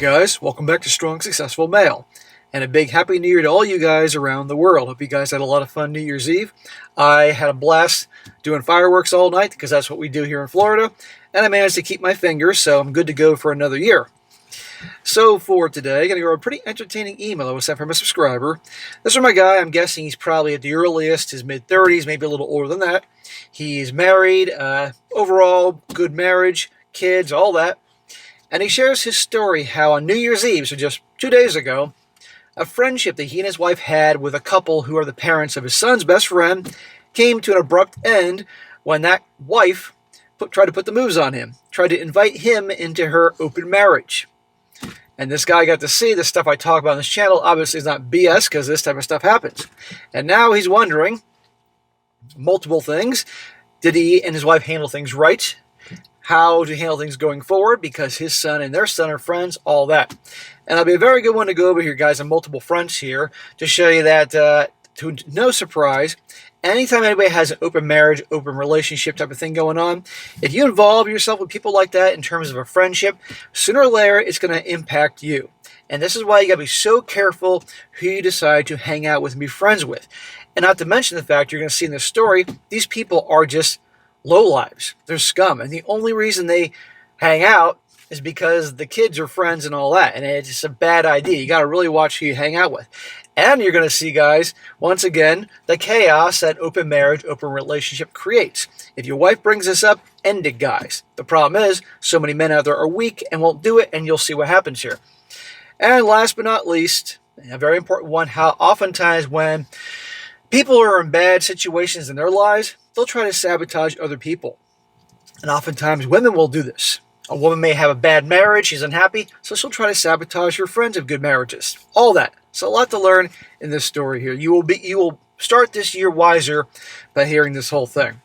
guys? Welcome back to Strong Successful Male. And a big Happy New Year to all you guys around the world. Hope you guys had a lot of fun New Year's Eve. I had a blast doing fireworks all night because that's what we do here in Florida. And I managed to keep my fingers, so I'm good to go for another year. So for today, I'm going to go over a pretty entertaining email that was sent from a subscriber. This is from a guy, I'm guessing he's probably at the earliest, his mid-30s, maybe a little older than that. He's married, overall, good marriage, kids, all that. And he shares his story how on New Year's Eve, so just 2 days ago, a friendship that he and his wife had with a couple who are the parents of his son's best friend came to an abrupt end when that wife tried to put the moves on him, tried to invite him into her open marriage. And this guy got to see the stuff I talk about on this channel. Obviously, it's not BS because this type of stuff happens. And now he's wondering multiple things. Did he and his wife handle things right? How to handle things going forward because his son and their son are friends, all that. And it'll be a very good one to go over here, guys, on multiple fronts here to show you that, to no surprise, anytime anybody has an open marriage, open relationship type of thing going on, if you involve yourself with people like that in terms of a friendship, sooner or later it's going to impact you. And this is why you got to be so careful who you decide to hang out with and be friends with. And not to mention the fact you're going to see in this story, these people are just lowlives. They're scum. And the only reason they hang out is because the kids are friends and all that. And it's just a bad idea. You got to really watch who you hang out with. And you're going to see, guys, once again, the chaos that open marriage, open relationship creates. If your wife brings this up, end it, guys. The problem is, so many men out there are weak and won't do it, and you'll see what happens here. And last but not least, a very important one, how oftentimes when people are in bad situations in their lives, they'll try to sabotage other people. And oftentimes women will do this. A woman may have a bad marriage, she's unhappy, so she'll try to sabotage her friends of good marriages. All that. So a lot to learn in this story here. You will start this year wiser by hearing this whole thing.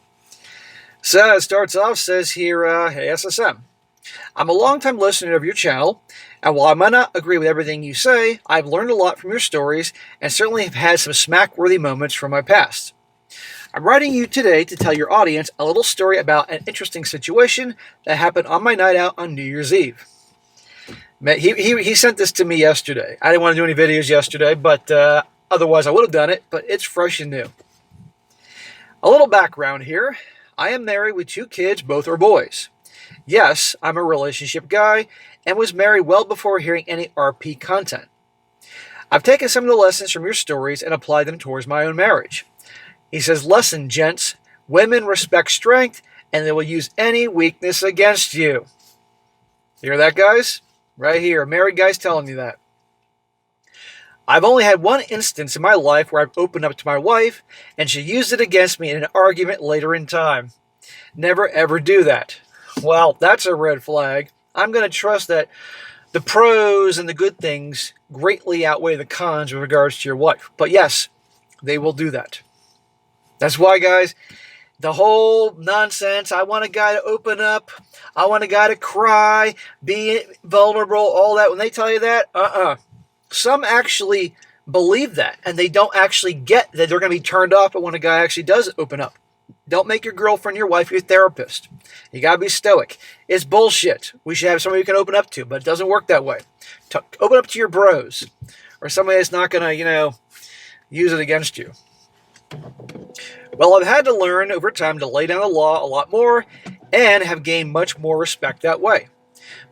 So it starts off, says here, hey SSM, I'm a long-time listener of your channel, and while I might not agree with everything you say, I've learned a lot from your stories, and certainly have had some smack-worthy moments from my past. I'm writing you today to tell your audience a little story about an interesting situation that happened on my night out on New Year's Eve. He sent this to me yesterday. I didn't want to do any videos yesterday, but otherwise I would have done it, but it's fresh and new. A little background here. I am married with 2 kids, both are boys. Yes, I'm a relationship guy and was married well before hearing any RP content. I've taken some of the lessons from your stories and applied them towards my own marriage. He says, listen, gents, women respect strength and they will use any weakness against you. Hear that, guys? Right here, a married guy's telling me that. I've only had one instance in my life where I've opened up to my wife and she used it against me in an argument later in time. Never ever do that. Well, that's a red flag. I'm going to trust that the pros and the good things greatly outweigh the cons with regards to your wife. But yes, they will do that. That's why, guys, the whole nonsense, I want a guy to open up, I want a guy to cry, be vulnerable, all that, when they tell you that, Some actually believe that, and they don't actually get that they're going to be turned off when a guy actually does open up. Don't make your girlfriend, your wife, your therapist. You got to be stoic. It's bullshit. We should have somebody you can open up to, but it doesn't work that way. Open up to your bros, or somebody that's not going to, use it against you. Well, I've had to learn over time to lay down the law a lot more and have gained much more respect that way.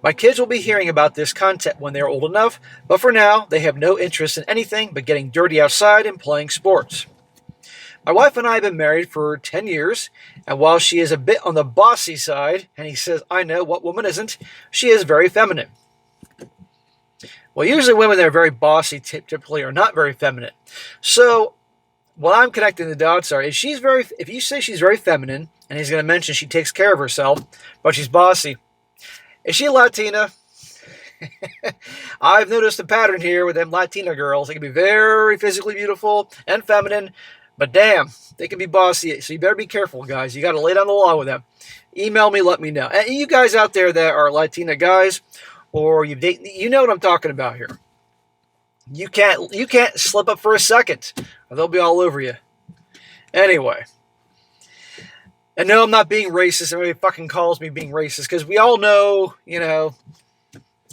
My kids will be hearing about this content when they are old enough, but for now, they have no interest in anything but getting dirty outside and playing sports. My wife and I have been married for 10 years, and while she is a bit on the bossy side, and he says, I know, what woman isn't, she is very feminine. Well, usually women that are very bossy typically are not very feminine. So, what I'm connecting the dots are, if you say she's very feminine, and he's going to mention she takes care of herself, but she's bossy, is she Latina? I've noticed a pattern here with them Latina girls. They can be very physically beautiful and feminine, but damn, they can be bossy. So you better be careful, guys. You got to lay down the law with them. Email me, let me know. And you guys out there that are Latina guys, or you know what I'm talking about here. You can't slip up for a second, or they'll be all over you. Anyway. And no, I'm not being racist. Everybody fucking calls me being racist, because we all know,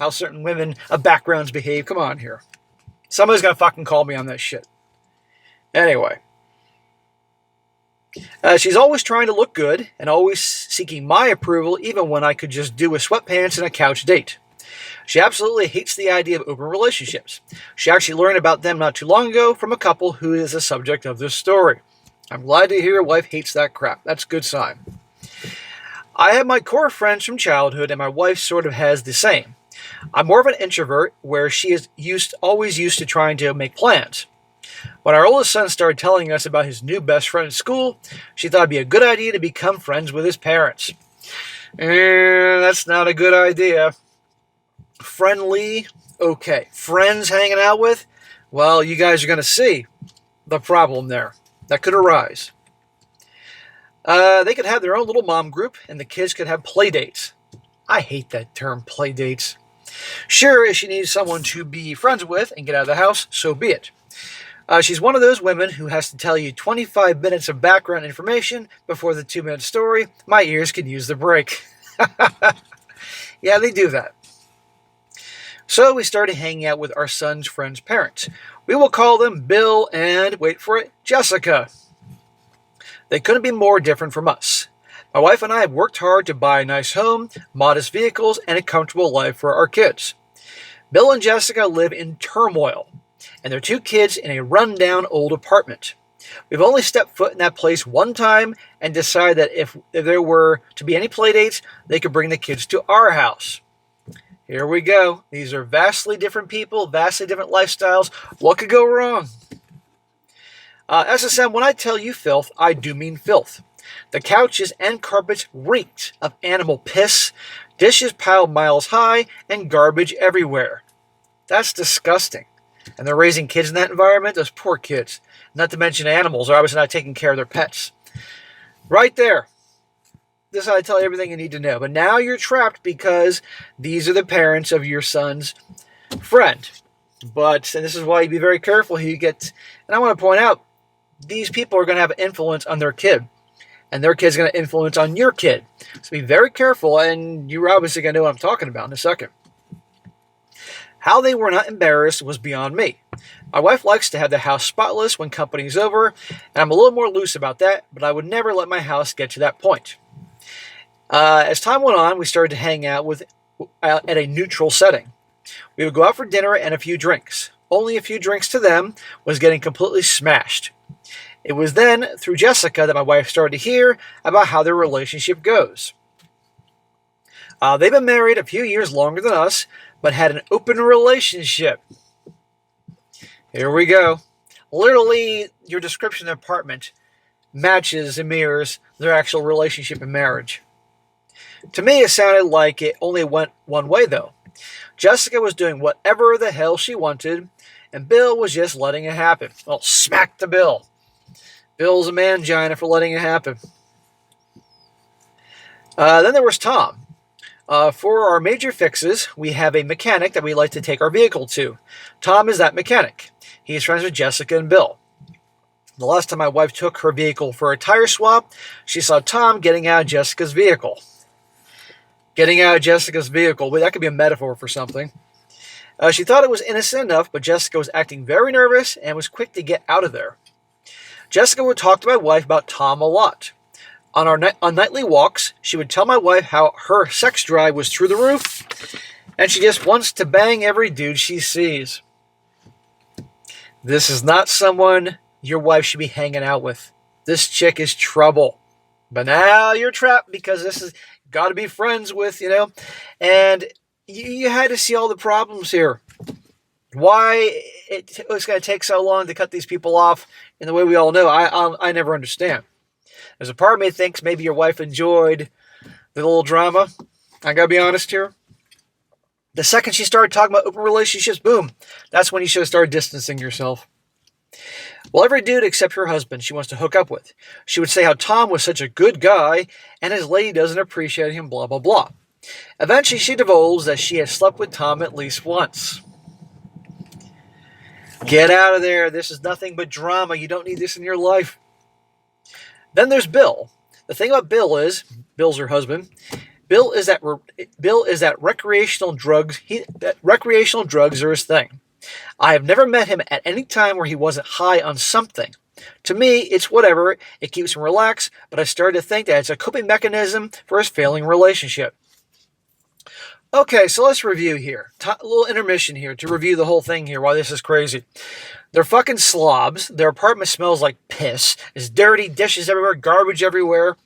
how certain women of backgrounds behave. Come on here. Somebody's going to fucking call me on that shit. Anyway. She's always trying to look good and always seeking my approval, even when I could just do with sweatpants and a couch date. She absolutely hates the idea of open relationships. She actually learned about them not too long ago from a couple who is the subject of this story. I'm glad to hear your wife hates that crap. That's a good sign. I have my core friends from childhood, and my wife sort of has the same. I'm more of an introvert, where she is always used to trying to make plans. When our oldest son started telling us about his new best friend at school, she thought it'd be a good idea to become friends with his parents. That's not a good idea. Friendly, okay. Friends hanging out with? Well, you guys are going to see the problem there that could arise. They could have their own little mom group, and the kids could have play dates. I hate that term, play dates. Sure, if she needs someone to be friends with and get out of the house, so be it. She's one of those women who has to tell you 25 minutes of background information before the 2-minute story. My ears can use the break. Yeah, they do that. So we started hanging out with our son's friend's parents. We will call them Bill and, wait for it, Jessica. They couldn't be more different from us. My wife and I have worked hard to buy a nice home, modest vehicles, and a comfortable life for our kids. Bill and Jessica live in turmoil, and their 2 kids in a rundown old apartment. We've only stepped foot in that place one time and decided that if there were to be any play dates, they could bring the kids to our house. Here we go. These are vastly different people, vastly different lifestyles. What could go wrong? SSM, when I tell you filth, I do mean filth. The couches and carpets reeked of animal piss, dishes piled miles high, and garbage everywhere. That's disgusting. And they're raising kids in that environment? Those poor kids. Not to mention animals are obviously not taking care of their pets. Right there. This is how I tell you everything you need to know. But now you're trapped because these are the parents of your son's friend. And this is why you be very careful who you get. And I want to point out, these people are going to have an influence on their kid. And their kid's going to influence on your kid. So be very careful, and you're obviously going to know what I'm talking about in a second. How they were not embarrassed was beyond me. My wife likes to have the house spotless when company's over, and I'm a little more loose about that, but I would never let my house get to that point. As time went on, we started to hang out at a neutral setting. We would go out for dinner and a few drinks. Only a few drinks to them was getting completely smashed. It was then, through Jessica, that my wife started to hear about how their relationship goes. They've been married a few years longer than us, but had an open relationship. Here we go. Literally, your description of the apartment matches and mirrors their actual relationship and marriage. To me, it sounded like it only went one way, though. Jessica was doing whatever the hell she wanted, and Bill was just letting it happen. Well, smack to Bill. Bill's a mangina for letting it happen. Then there was Tom. For our major fixes, we have a mechanic that we like to take our vehicle to. Tom is that mechanic. He is friends with Jessica and Bill. The last time my wife took her vehicle for a tire swap, she saw Tom getting out of Jessica's vehicle. Getting out of Jessica's vehicle. Well, that could be a metaphor for something. She thought it was innocent enough, but Jessica was acting very nervous and was quick to get out of there. Jessica would talk to my wife about Tom a lot. On nightly walks, she would tell my wife how her sex drive was through the roof, and she just wants to bang every dude she sees. This is not someone your wife should be hanging out with. This chick is trouble. But now you're trapped because this is got to be friends with, and you had to see all the problems here. Why it's going to take so long to cut these people off in the way we all know, I never understand. There's a part of me that thinks maybe your wife enjoyed the little drama. I got to be honest here. The second she started talking about open relationships, boom, that's when you should have started distancing yourself. Well, every dude except her husband she wants to hook up with. She would say how Tom was such a good guy and his lady doesn't appreciate him, blah, blah, blah. Eventually, she divulged that she had slept with Tom at least once. Get out of there. This is nothing but drama. You don't need this in your life. Then there's Bill. The thing about Bill is, Bill's her husband, Bill is that recreational drugs are his thing. I have never met him at any time where he wasn't high on something. To me, it's whatever. It keeps him relaxed, but I started to think that it's a coping mechanism for his failing relationship. Okay, so let's review here. A little intermission here to review the whole thing here, why this is crazy. They're fucking slobs. Their apartment smells like piss. It's dirty, dishes everywhere, garbage everywhere.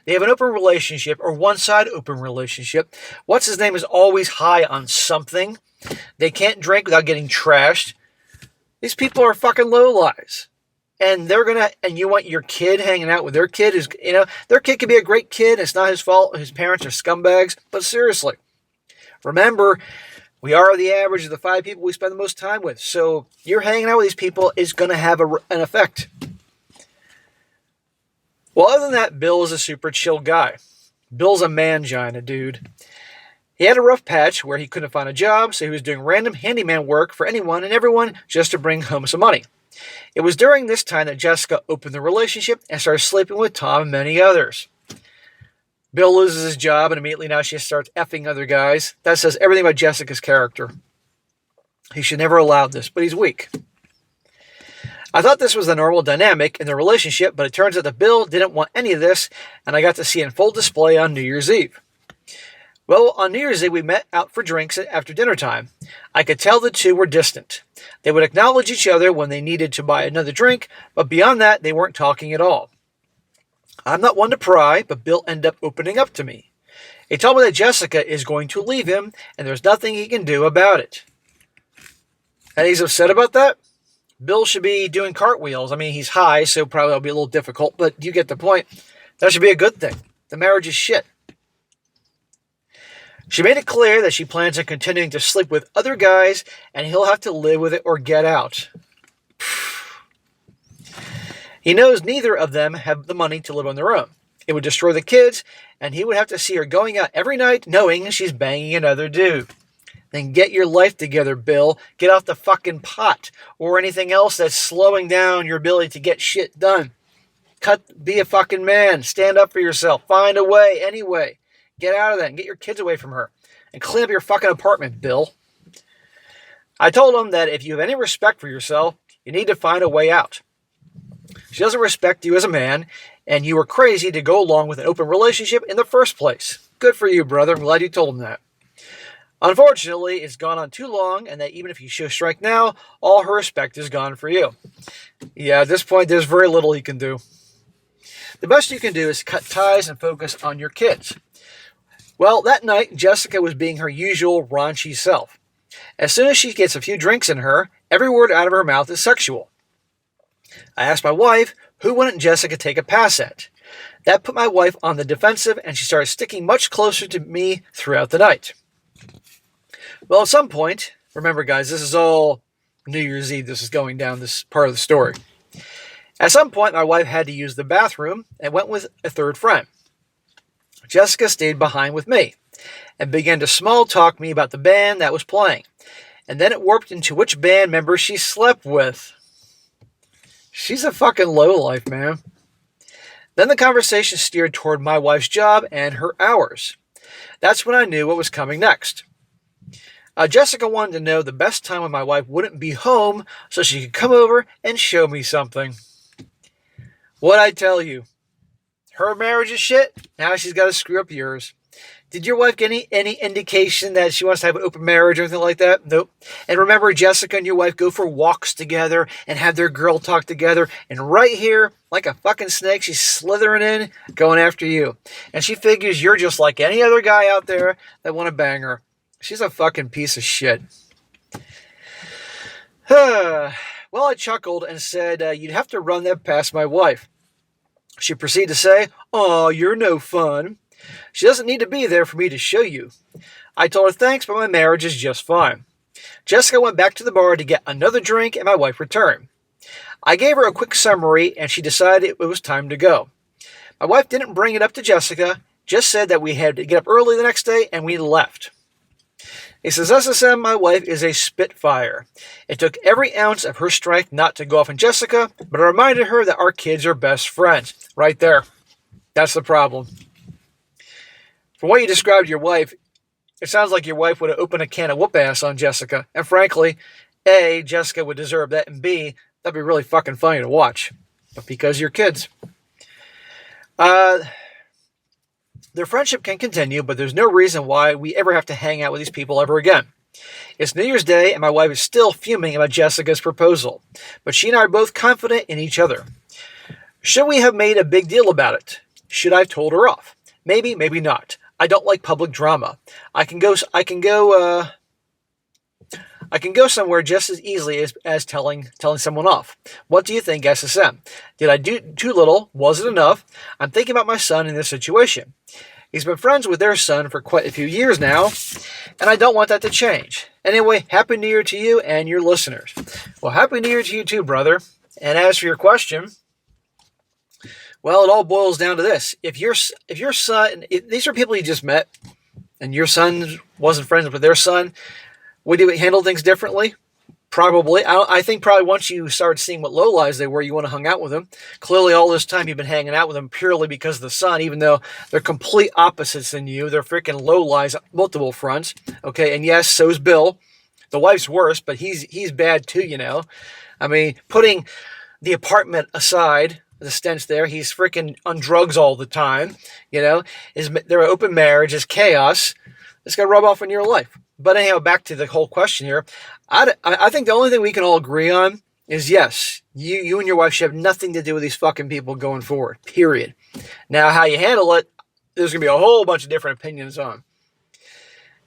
They have an open relationship, or one-side open relationship. What's his name is always high on something. They can't drink without getting trashed. These people are fucking lowlives. And you want your kid hanging out with their kid their kid could be a great kid. It's not his fault. His parents are scumbags. But seriously, remember, we are the average of the 5 people we spend the most time with. So you're hanging out with these people is going to have an effect. Well, other than that, Bill is a super chill guy. Bill's a mangina, dude. He had a rough patch where he couldn't find a job, so he was doing random handyman work for anyone and everyone just to bring home some money. It was during this time that Jessica opened the relationship and started sleeping with Tom and many others. Bill loses his job, and immediately now she starts effing other guys. That says everything about Jessica's character. He should never allow this, but he's weak. I thought this was the normal dynamic in the relationship, but it turns out that Bill didn't want any of this, and I got to see it in full display on New Year's Eve. Well, on New Year's Eve, we met out for drinks after dinner time. I could tell the two were distant. They would acknowledge each other when they needed to buy another drink, but beyond that, they weren't talking at all. I'm not one to pry, but Bill ended up opening up to me. He told me that Jessica is going to leave him, and there's nothing he can do about it. And he's upset about that? Bill should be doing cartwheels. I mean, he's high, so probably it'll be a little difficult, but you get the point. That should be a good thing. The marriage is shit. She made it clear that she plans on continuing to sleep with other guys, and he'll have to live with it or get out. He knows neither of them have the money to live on their own. It would destroy the kids, and he would have to see her going out every night knowing she's banging another dude. Then get your life together, Bill. Get off the fucking pot or anything else that's slowing down your ability to get shit done. Be a fucking man. Stand up for yourself. Find a way anyway. Get out of that and get your kids away from her. And clean up your fucking apartment, Bill. I told him that if you have any respect for yourself, you need to find a way out. She doesn't respect you as a man, and you were crazy to go along with an open relationship in the first place. Good for you, brother. I'm glad you told him that. Unfortunately, it's gone on too long, and that even if you show strike now, all her respect is gone for you. Yeah, at this point, there's very little he can do. The best you can do is cut ties and focus on your kids. Well, that night, Jessica was being her usual raunchy self. As soon as she gets a few drinks in her, every word out of her mouth is sexual. I asked my wife, who wouldn't Jessica take a pass at? That put my wife on the defensive, and she started sticking much closer to me throughout the night. Well, at some point, remember guys, this is all New Year's Eve, this is going down this part of the story. At some point, my wife had to use the bathroom and went with a third friend. Jessica stayed behind with me and began to small talk me about the band that was playing. And then it warped into which band member she slept with. She's a fucking lowlife, man. Then the conversation steered toward my wife's job and her hours. That's when I knew what was coming next. Jessica wanted to know the best time when my wife wouldn't be home so she could come over and show me something. What'd I tell you? Her marriage is shit. Now she's got to screw up yours. Did your wife get any indication that she wants to have an open marriage or anything like that? Nope. And remember, Jessica and your wife go for walks together and have their girl talk together. And right here, like a fucking snake, she's slithering in, going after you. And she figures you're just like any other guy out there that want to bang her. She's a fucking piece of shit. Well, I chuckled and said, you'd have to run that past my wife. She proceeded to say, "Aw, you're no fun. She doesn't need to be there for me to show you." I told her thanks, but my marriage is just fine. Jessica went back to the bar to get another drink, and my wife returned. I gave her a quick summary, and she decided it was time to go. My wife didn't bring it up to Jessica, just said that we had to get up early the next day, and we left. He says, SSM, my wife is a spitfire. It took every ounce of her strength not to go off on Jessica, but I reminded her that our kids are best friends. Right there. That's the problem. From what you described to your wife, it sounds like your wife would have opened a can of whoop ass on Jessica. And frankly, A, Jessica would deserve that, and B, that'd be really fucking funny to watch. But because you're kids. Their friendship can continue, but there's no reason why we ever have to hang out with these people ever again. It's New Year's Day, and my wife is still fuming about Jessica's proposal. But she and I are both confident in each other. Should we have made a big deal about it? Should I have told her off? Maybe, maybe not. I don't like public drama. I can go somewhere just as easily as telling someone off. What do you think, SSM? Did I do too little? Was it enough? I'm thinking about my son in this situation. He's been friends with their son for quite a few years now, and I don't want that to change. Anyway, Happy New Year to you and your listeners. Well, Happy New Year to you too, brother. And as for your question, well, it all boils down to this. If your son, these are people you just met, and your son wasn't friends with their son, would you handle things differently? Probably. I think probably once you started seeing what lowlives they were, you want to hang out with them. Clearly, all this time you've been hanging out with them purely because of the son, even though they're complete opposites than you. They're freaking lowlives, multiple fronts. Okay, and yes, so's Bill. The wife's worse, but he's bad too, you know. I mean, putting the apartment aside, the stench there, he's freaking on drugs all the time, you know. Their open marriage is chaos. It's going to rub off on your life. But anyhow, back to the whole question here. I think the only thing we can all agree on is yes, you and your wife should have nothing to do with these fucking people going forward, period. Now, how you handle it, there's going to be a whole bunch of different opinions on.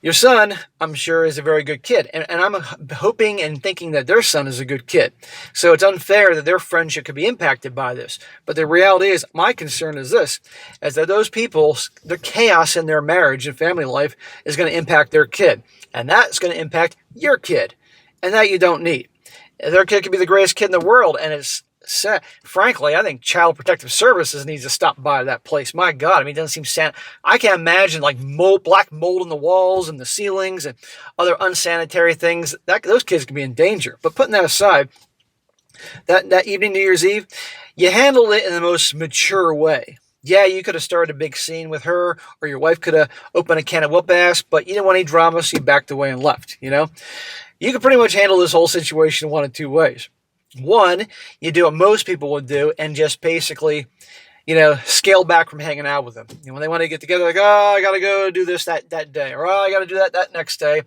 Your son, I'm sure, is a very good kid. And I'm hoping and thinking that their son is a good kid. So it's unfair that their friendship could be impacted by this. But the reality is, my concern is this, is that those people, the chaos in their marriage and family life is going to impact their kid. And that's going to impact your kid. And that you don't need. Their kid could be the greatest kid in the world, and it's sad. Frankly, I think Child Protective Services needs to stop by that place. My God, I mean, it doesn't seem sad. I can't imagine like black mold in the walls and the ceilings and other unsanitary things. Those kids could be in danger. But putting that aside, that evening, New Year's Eve, you handled it in the most mature way. Yeah, you could have started a big scene with her, or your wife could have opened a can of whoop ass, but you didn't want any drama, so you backed away and left, you know? You could pretty much handle this whole situation one of two ways. One, you do what most people would do and just basically, you know, scale back from hanging out with them. You know, when they want to get together, like, oh, I got to go do this that day, or oh, I got to do that next day.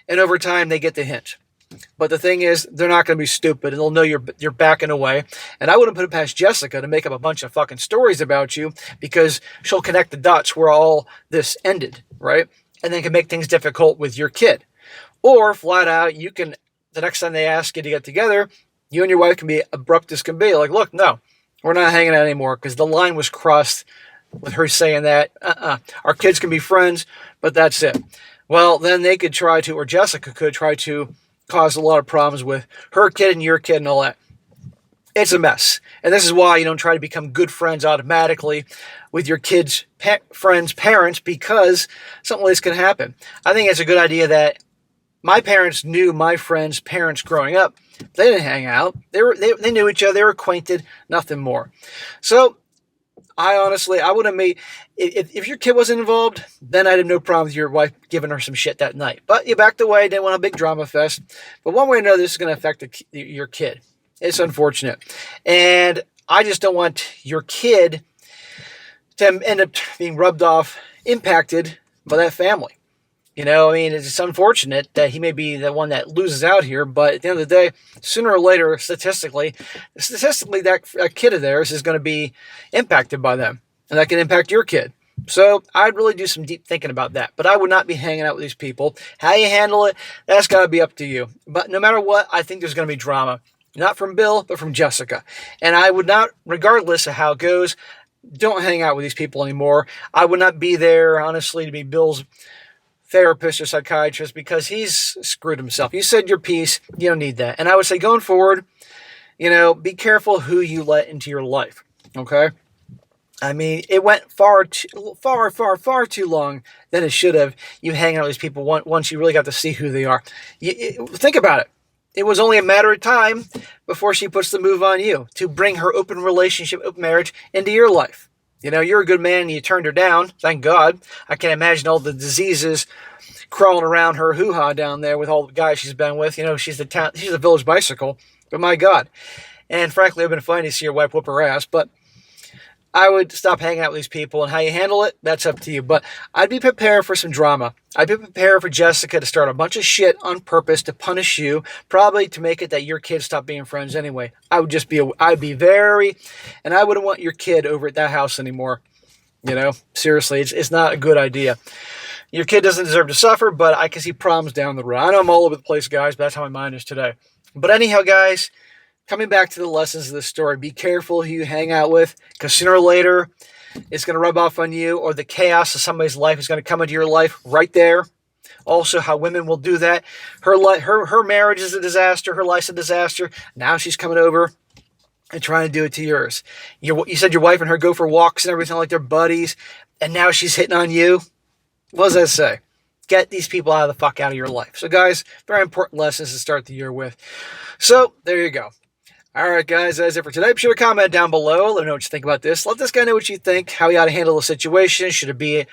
And over time, they get the hint. But the thing is, they're not going to be stupid, and they'll know you're backing away. And I wouldn't put it past Jessica to make up a bunch of fucking stories about you, because she'll connect the dots where all this ended, right? And then can make things difficult with your kid. Or flat out, you can, the next time they ask you to get together, you and your wife can be abrupt as can be. Like, look, no, we're not hanging out anymore because the line was crossed with her saying that. Our kids can be friends, but that's it. Well, then they could try to, or Jessica could try to cause a lot of problems with her kid and your kid and all that. It's a mess. And this is why you don't try to become good friends automatically with your kids' friends' parents, because something like this can happen. I think it's a good idea that my parents knew my friends' parents growing up. They didn't hang out. They knew each other. They were acquainted. Nothing more. So I would have made, if your kid wasn't involved, then I'd have no problem with your wife giving her some shit that night. But you backed away. Didn't want a big drama fest. But one way or another, this is going to affect your kid. It's unfortunate. And I just don't want your kid to end up being rubbed off, impacted by that family. You know, I mean, it's unfortunate that he may be the one that loses out here, but at the end of the day, sooner or later, statistically, that kid of theirs is going to be impacted by them, and that can impact your kid. So I'd really do some deep thinking about that, but I would not be hanging out with these people. How you handle it, that's got to be up to you. But no matter what, I think there's going to be drama, not from Bill, but from Jessica. And I would not, regardless of how it goes, don't hang out with these people anymore. I would not be there, honestly, to be Bill's therapist or psychiatrist, because he's screwed himself. You said your piece. You don't need that. And I would say going forward, you know, be careful who you let into your life. Okay? I mean, it went far too long than it should have. You hang out with these people once you really got to see who they are. Think about it. It was only a matter of time before she puts the move on you to bring her open relationship, open marriage into your life. You know, you're a good man and you turned her down. Thank God. I can't imagine all the diseases crawling around her hoo-ha down there with all the guys she's been with. You know, she's the village bicycle. But my God. And frankly, I've been fine to see your wife whoop her ass. But I would stop hanging out with these people, and how you handle it, that's up to you. But I'd be prepared for some drama. I'd be prepared for Jessica to start a bunch of shit on purpose to punish you, probably to make it that your kids stop being friends anyway. I'd be very, and I wouldn't want your kid over at that house anymore. You know, seriously, it's not a good idea. Your kid doesn't deserve to suffer, but I can see problems down the road. I know I'm all over the place, guys, but that's how my mind is today. But anyhow, guys, coming back to the lessons of this story, be careful who you hang out with, because sooner or later, it's going to rub off on you, or the chaos of somebody's life is going to come into your life right there. Also, how women will do that. Her marriage is a disaster. Her life's a disaster. Now she's coming over and trying to do it to yours. You said your wife and her go for walks and everything like they're buddies, and now she's hitting on you. What does that say? Get these people out of the fuck out of your life. So, guys, very important lessons to start the year with. So, there you go. All right, guys, that's it for today. Be sure to comment down below. Let me know what you think about this. Let this guy know what you think, how he ought to handle the situation. Should it be,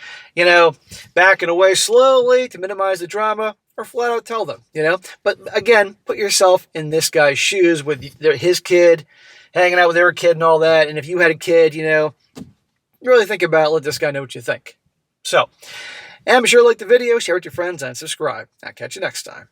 backing away slowly to minimize the drama, or flat out tell them, But again, put yourself in this guy's shoes with his kid, hanging out with their kid and all that. And if you had a kid, really think about it. Let this guy know what you think. So, and be sure to like the video, share it with your friends, and subscribe. I'll catch you next time.